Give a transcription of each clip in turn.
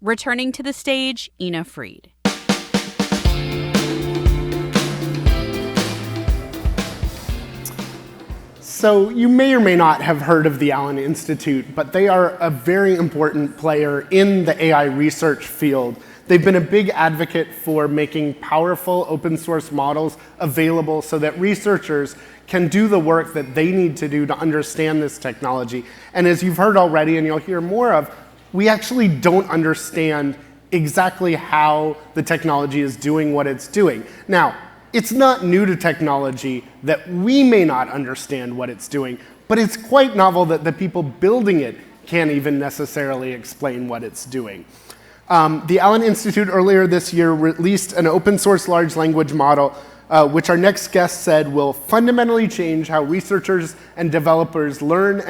Returning to the stage, Ina Fried. So you may or may not have heard of the Allen Institute, but they are a very important player in the AI research field. They've been a big advocate for making powerful open source models available so that researchers can do the work that they need to do to understand this technology. And as you've heard already, and you'll hear more of, we actually don't understand exactly how the technology is doing what it's doing. Now, it's not new to technology that we may not understand what it's doing, but it's quite novel that the people building it can't even necessarily explain what it's doing. The Allen Institute earlier this year released an open source large language model, which our next guest said will fundamentally change how researchers and developers learn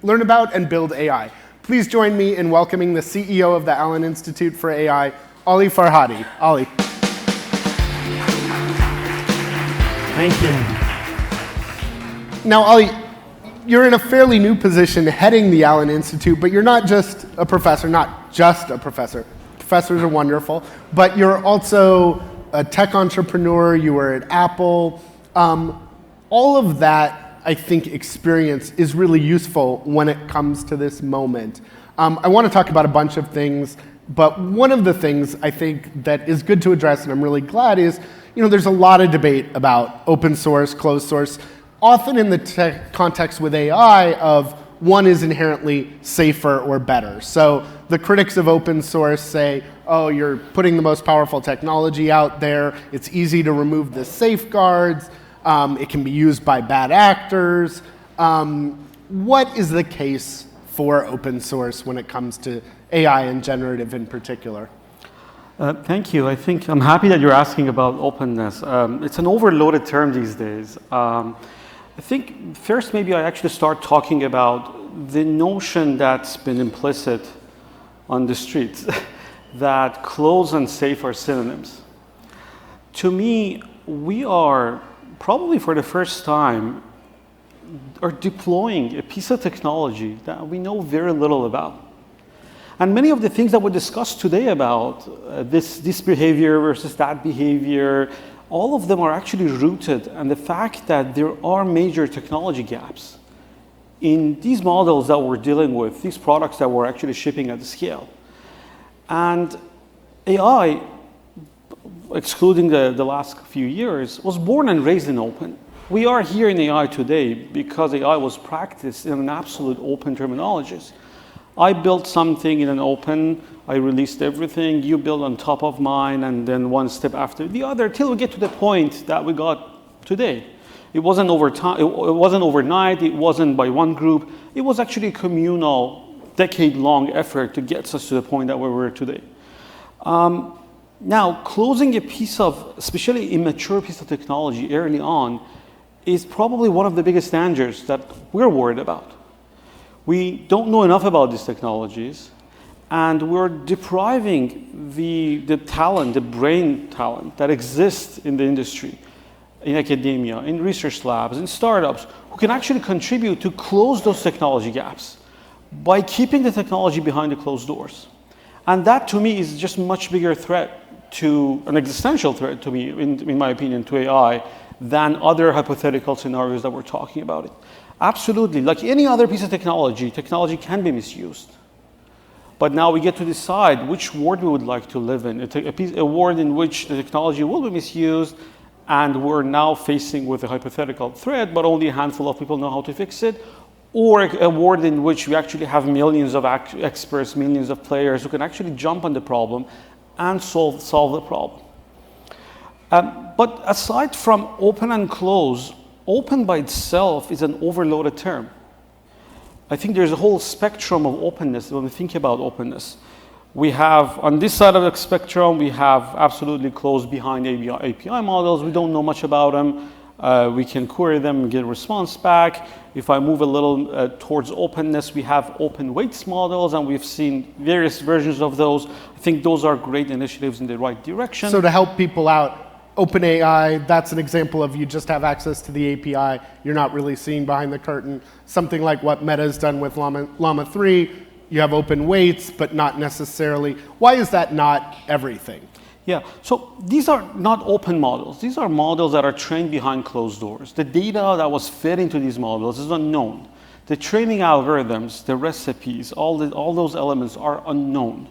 about and build AI. Please join me in welcoming the CEO of the Allen Institute for AI, Ali Farhadi. Ali. Thank you. Now, Ali, you're in a fairly new position heading the Allen Institute, but you're not just a professor. Professors are wonderful, but you're also a tech entrepreneur. You were at Apple. All of that, I think, experience is really useful when it comes to this moment. I want to talk about a bunch of things, but one of the things I think that is good to address, and I'm really glad, is there's a lot of debate about open source, closed source, often in the context with AI of one is inherently safer or better. So the critics of open source say, oh, you're putting the most powerful technology out there. It's easy to remove the safeguards. It can be used by bad actors. What is the case for open source when it comes to AI and generative in particular? Thank you. I'm happy that you're asking about openness. It's an overloaded term these days. I think first maybe I actually start talking about the notion that's been implicit on the streets that closed and safe are synonyms. To me, we are probably for the first time are deploying a piece of technology that we know very little about. And many of the things that we discussed today about this behavior versus that behavior, all of them are actually rooted in the fact that there are major technology gaps in these models that we're dealing with, these products that we're actually shipping at the scale. And AI, excluding the last few years, was born and raised in open. We are here in AI today because AI was practiced in an absolute open terminologies. I built something in an open, I released everything, you build on top of mine, and then one step after the other, till we get to the point that we got today. It wasn't over time, it wasn't overnight, it wasn't by one group, it was actually a communal, decade-long effort to get us to the point that we were today. Now, closing a piece of, especially immature piece of technology early on, is probably one of the biggest dangers that we're worried about. We don't know enough about these technologies, and we're depriving the talent, the brain talent that exists in the industry, in academia, in research labs, in startups, who can actually contribute to close those technology gaps by keeping the technology behind the closed doors. And that, to me, is just a much bigger threat to, an existential threat to me, in my opinion, to AI, than other hypothetical scenarios that we're talking about it. Absolutely, like any other piece of technology can be misused. But now we get to decide which world we would like to live in, a world in which the technology will be misused, and we're now facing with a hypothetical threat, but only a handful of people know how to fix it, or a world in which we actually have millions of experts, millions of players who can actually jump on the problem and solve the problem. But aside from open and close, open by itself is an overloaded term. I think there's a whole spectrum of openness when we think about openness. We have, on this side of the spectrum, we have absolutely closed behind API models. We don't know much about them. We can query them and get a response back. If I move a little towards openness, we have open weights models, and we've seen various versions of those. I think those are great initiatives in the right direction. So to help people out, OpenAI, that's an example of you just have access to the API. You're not really seeing behind the curtain. Something like what Meta's done with Llama 3, you have open weights, but not necessarily. Why is that not everything? Yeah, so these are not open models. These are models that are trained behind closed doors. The data that was fed into these models is unknown. The training algorithms, the recipes, all those elements are unknown.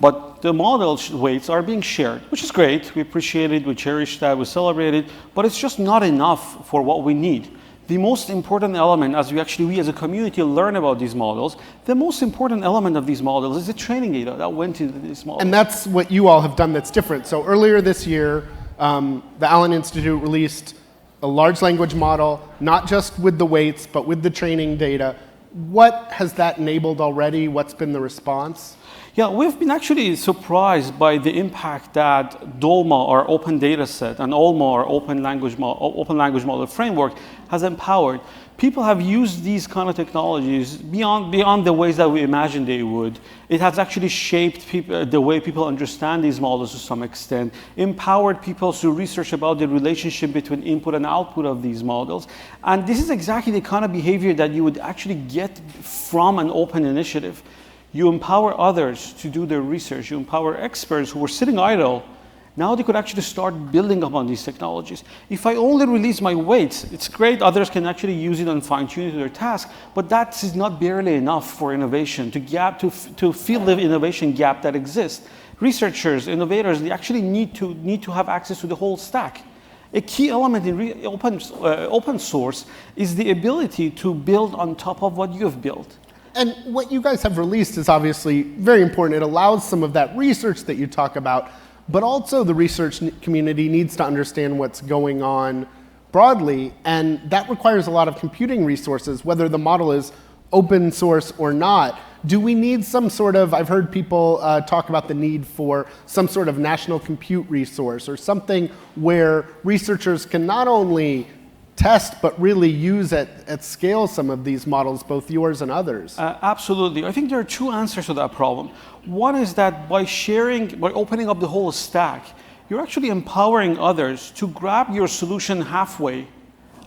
But the model weights are being shared, which is great. We appreciate it, we cherish that, we celebrate it, but it's just not enough for what we need. The most important element, as we as a community learn about these models, the most important element of these models is the training data that went into these models. And that's what you all have done that's different. So earlier this year, the Allen Institute released a large language model, not just with the weights, but with the training data. What has that enabled already? What's been the response? Yeah, we've been actually surprised by the impact that DOLMA, our open data set, and OLMA, our open language model framework, has empowered. People have used these kind of technologies beyond the ways that we imagined they would. It has actually shaped the way people understand these models to some extent, empowered people to research about the relationship between input and output of these models. And this is exactly the kind of behavior that you would actually get from an open initiative. You empower others to do their research. You empower experts who were sitting idle. Now they could actually start building upon these technologies. If I only release my weights, it's great. Others can actually use it and fine-tune it to their task, but that is not barely enough for innovation, to fill the innovation gap that exists. Researchers, innovators, they actually need to have access to the whole stack. A key element in open source is the ability to build on top of what you have built. And what you guys have released is obviously very important. It allows some of that research that you talk about, but also the research community needs to understand what's going on broadly, and that requires a lot of computing resources, whether the model is open source or not. Do we need some sort of, I've heard people talk about the need for some sort of national compute resource or something where researchers can not only test, but really use at scale some of these models, both yours and others? Absolutely. I think there are two answers to that problem. One is that by opening up the whole stack, you're actually empowering others to grab your solution halfway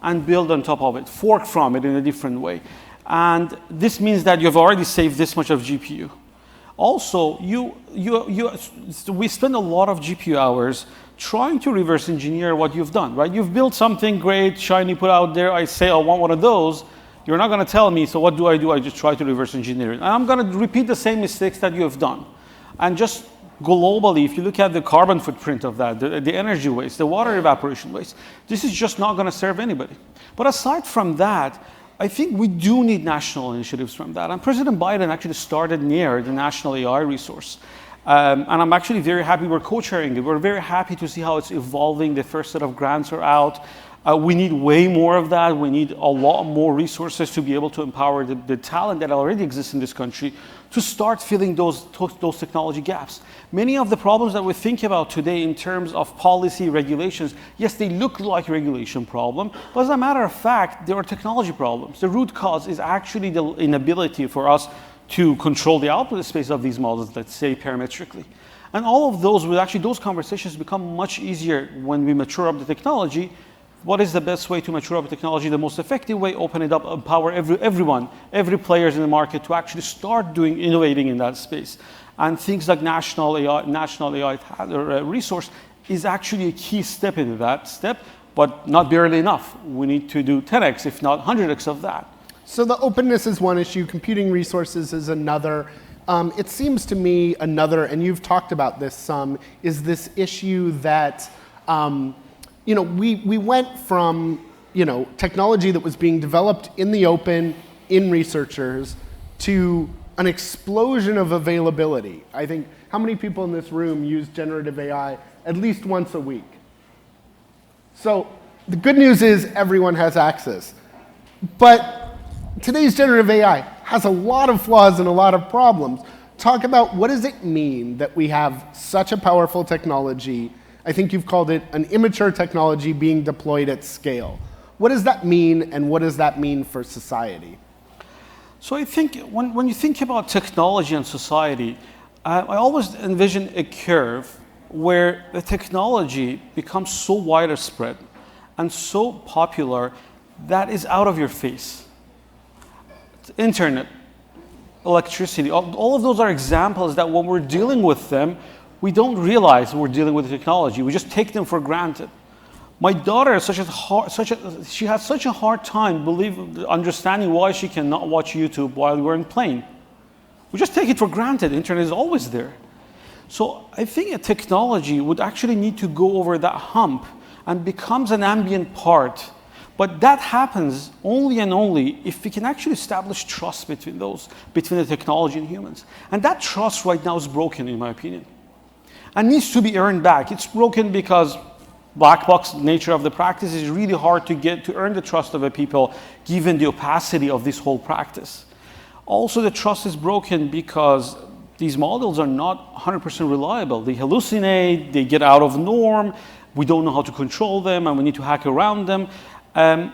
and build on top of it, fork from it in a different way. And this means that you've already saved this much of GPU. Also, we spend a lot of GPU hours trying to reverse engineer what you've done, right? You've built something great, shiny, put out there. I say, I want one of those. You're not going to tell me, so what do? I just try to reverse engineer it. And I'm going to repeat the same mistakes that you have done. And just globally, if you look at the carbon footprint of that, the energy waste, the water evaporation waste, this is just not going to serve anybody. But aside from that, I think we do need national initiatives from that. And President Biden actually started near the national AI resource. And I'm actually very happy we're co-chairing it. We're very happy to see how it's evolving. The first set of grants are out. We need way more of that. We need a lot more resources to be able to empower the talent that already exists in this country to start filling those technology gaps. Many of the problems that we think about today in terms of policy regulations, yes, they look like regulation problem, but as a matter of fact, there are technology problems. The root cause is actually the inability for us to control the output space of these models, let's say parametrically. And all of those those conversations become much easier when we mature up the technology. What is the best way to mature up the technology? The most effective way, open it up, empower everyone, every players in the market to actually start innovating in that space. And things like national AI resource is actually a key step into that step, but not barely enough. We need to do 10x, if not 100x of that. So the openness is one issue, computing resources is another. It seems to me another, and you've talked about this some, is this issue that we went from technology that was being developed in the open, in researchers, to an explosion of availability. I think, how many people in this room use generative AI at least once a week? So the good news is everyone has access. But today's generative AI has a lot of flaws and a lot of problems. Talk about what does it mean that we have such a powerful technology? I think you've called it an immature technology being deployed at scale. What does that mean, and what does that mean for society? So I think when you think about technology and society, I always envision a curve where the technology becomes so widespread and so popular that is out of your face. Internet, electricity. All of those are examples that when we're dealing with them, we don't realize we're dealing with the technology. We just take them for granted. My daughter has she has such a hard time understanding why she cannot watch YouTube while we're in plane. We just take it for granted. The internet is always there. So I think a technology would actually need to go over that hump and becomes an ambient part. But that happens only and only if we can actually establish trust between the technology and humans. And that trust right now is broken, in my opinion, and needs to be earned back. It's broken because black box nature of the practice is really hard to earn the trust of the people, given the opacity of this whole practice. Also, the trust is broken because these models are not 100% reliable. They hallucinate, they get out of norm, we don't know how to control them, and we need to hack around them.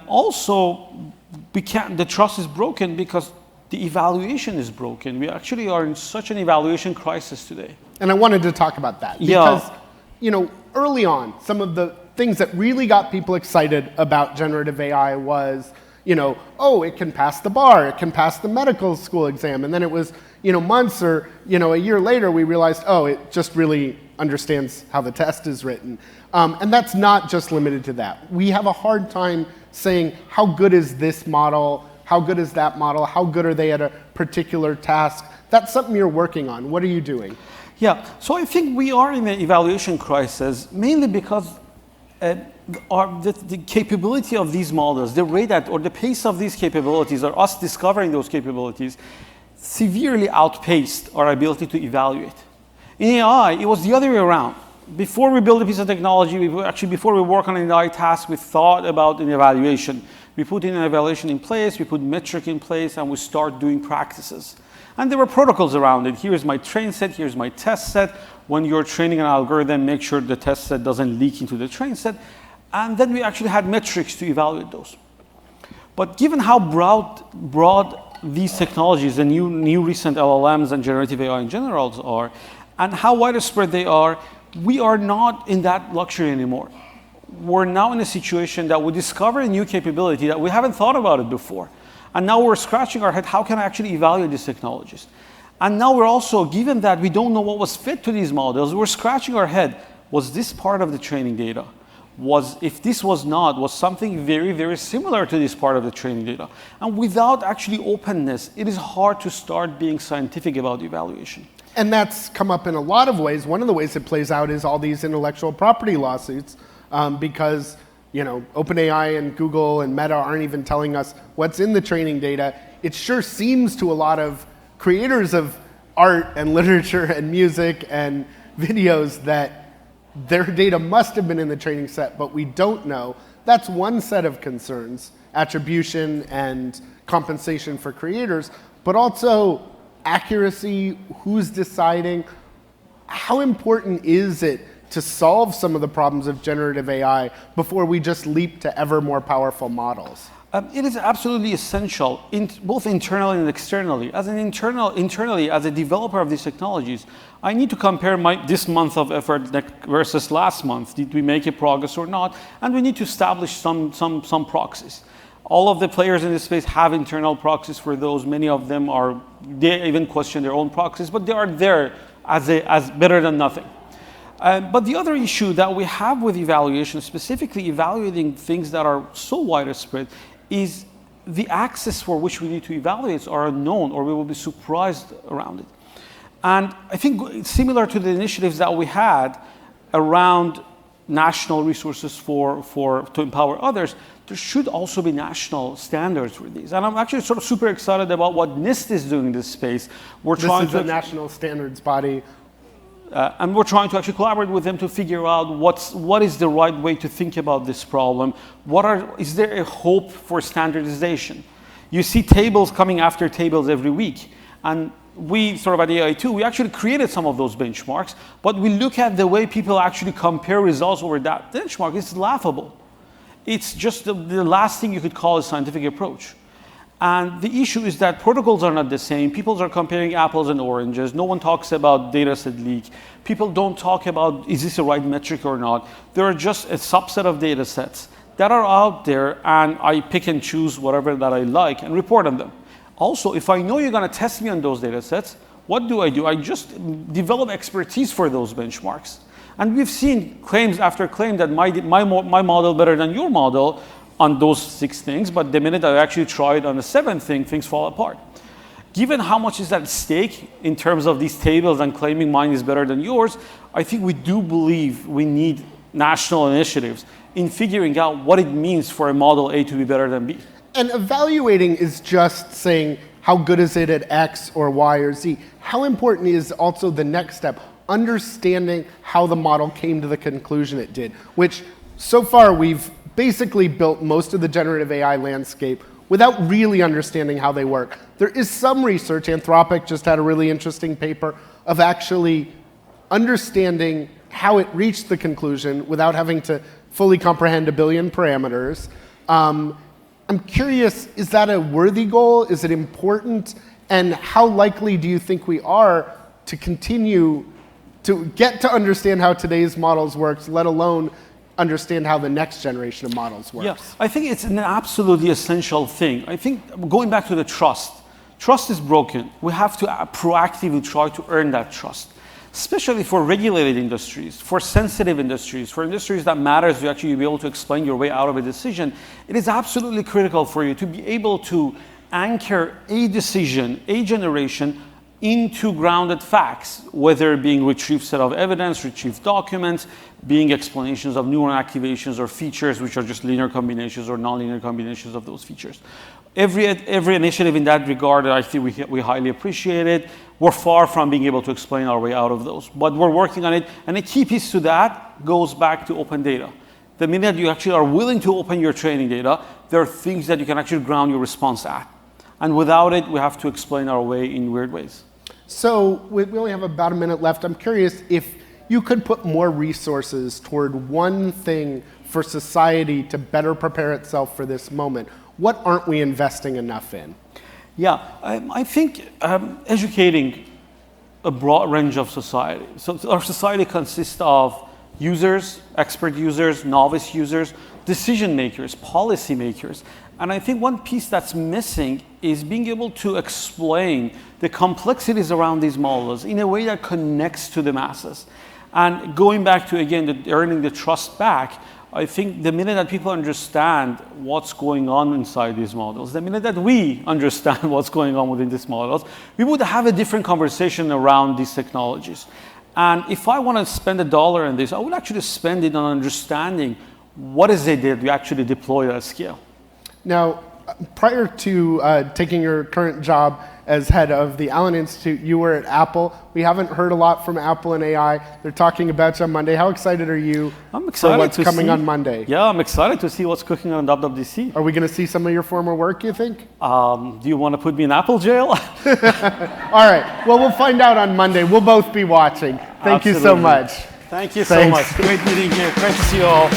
Also, the trust is broken because the evaluation is broken. We actually are in such an evaluation crisis today. And I wanted to talk about that because, early on, some of the things that really got people excited about generative AI was, it can pass the bar, it can pass the medical school exam. And then it was, months or, a year later, we realized, it just really understands how the test is written. And that's not just limited to that. We have a hard time saying, how good is this model? How good is that model? How good are they at a particular task? That's something you're working on. What are you doing? Yeah, so I think we are in an evaluation crisis, mainly because the capability of these models, the rate or the pace of these capabilities, or us discovering those capabilities, severely outpaced our ability to evaluate. In AI, it was the other way around. Before we build a piece of technology, before we work on an AI task, we thought about an evaluation. We put an evaluation in place, we put metric in place, and we start doing practices. And there were protocols around it. Here's my train set, here's my test set. When you're training an algorithm, make sure the test set doesn't leak into the train set. And then we actually had metrics to evaluate those. But given how broad these technologies, the new recent LLMs and generative AI in general are, and how widespread they are, we are not in that luxury anymore. We're now in a situation that we discover a new capability that we haven't thought about it before. And now we're scratching our head, how can I actually evaluate these technologies? And now we're also, given that we don't know what was fit to these models, we're scratching our head, was this part of the training data? If this was not, was something very, very similar to this part of the training data? And without actually openness, it is hard to start being scientific about evaluation. And that's come up in a lot of ways. One of the ways it plays out is all these intellectual property lawsuits because OpenAI and Google and Meta aren't even telling us what's in the training data. It sure seems to a lot of creators of art and literature and music and videos that their data must have been in the training set, but we don't know. That's one set of concerns, attribution and compensation for creators, but also accuracy, who's deciding. How important is it to solve some of the problems of generative AI before we just leap to ever more powerful models? It is absolutely essential, both internally and externally. Internally, as a developer of these technologies, I need to compare this month of effort versus last month. Did we make a progress or not? And we need to establish some proxies. All of the players in this space have internal proxies for those. Many of them they even question their own proxies, but they are there as better than nothing. But the other issue that we have with evaluation, specifically evaluating things that are so widespread, is the axis for which we need to evaluate are unknown, or we will be surprised around it. And I think similar to the initiatives that we had around national resources to empower others, there should also be national standards for these. And I'm actually sort of super excited about what NIST is doing in this space. This is a national standards body. And we're trying to actually collaborate with them to figure out what is the right way to think about this problem. Is there a hope for standardization? You see tables coming after tables every week. And we sort of at AI2, we actually created some of those benchmarks, but we look at the way people actually compare results over that benchmark. It's laughable. It's just the last thing you could call a scientific approach. And the issue is that protocols are not the same. People are comparing apples and oranges. No one talks about data set leak. People don't talk about, is this the right metric or not? There are just a subset of data sets that are out there, and I pick and choose whatever that I like and report on them. Also, if I know you're going to test me on those data sets, what do? I just develop expertise for those benchmarks. And we've seen claims after claim that my model better than your model on those 6 things, but the minute I actually try it on the 7th thing, things fall apart. Given how much is at stake in terms of these tables and claiming mine is better than yours, I think we do believe we need national initiatives in figuring out what it means for a model A to be better than B. And evaluating is just saying, how good is it at X or Y or Z? How important is also the next step, understanding how the model came to the conclusion it did, which so far we've basically built most of the generative AI landscape without really understanding how they work. There is some research, Anthropic just had a really interesting paper, of actually understanding how it reached the conclusion without having to fully comprehend a billion parameters. I'm curious, is that a worthy goal? Is it important? And how likely do you think we are to continue to get to understand how today's models works, let alone understand how the next generation of models works? Yeah, I think it's an absolutely essential thing. I think going back to the trust is broken. We have to proactively try to earn that trust, especially for regulated industries, for sensitive industries, for industries that matters to actually be able to explain your way out of a decision. It is absolutely critical for you to be able to anchor a decision, a generation, into grounded facts, whether being retrieved set of evidence, retrieved documents, being explanations of neuron activations or features, which are just linear combinations or nonlinear combinations of those features. Every initiative in that regard, I think we highly appreciate it. We're far from being able to explain our way out of those, but we're working on it. And a key piece to that goes back to open data. The minute you actually are willing to open your training data, there are things that you can actually ground your response at. And without it, we have to explain our way in weird ways. So we only have about a minute left. I'm curious if you could put more resources toward one thing for society to better prepare itself for this moment. What aren't we investing enough in? Yeah, I think educating a broad range of society. So our society consists of users, expert users, novice users, decision makers, policy makers. And I think one piece that's missing is being able to explain the complexities around these models in a way that connects to the masses. And going back to, again, earning the trust back, I think the minute that people understand what's going on inside these models, the minute that we understand what's going on within these models, we would have a different conversation around these technologies. And if I want to spend $1 on this, I would actually spend it on understanding what is it that we actually deploy at scale. Now, prior to taking your current job as head of the Allen Institute, you were at Apple. We haven't heard a lot from Apple and AI. They're talking about you on Monday. How excited are you for what's coming on Monday? Yeah, I'm excited to see what's cooking on WWDC. Are we going to see some of your former work, you think? Do you want to put me in Apple jail? All right. Well, we'll find out on Monday. We'll both be watching. Thank you so much. Thank you so much. Great meeting you. Great to see you all.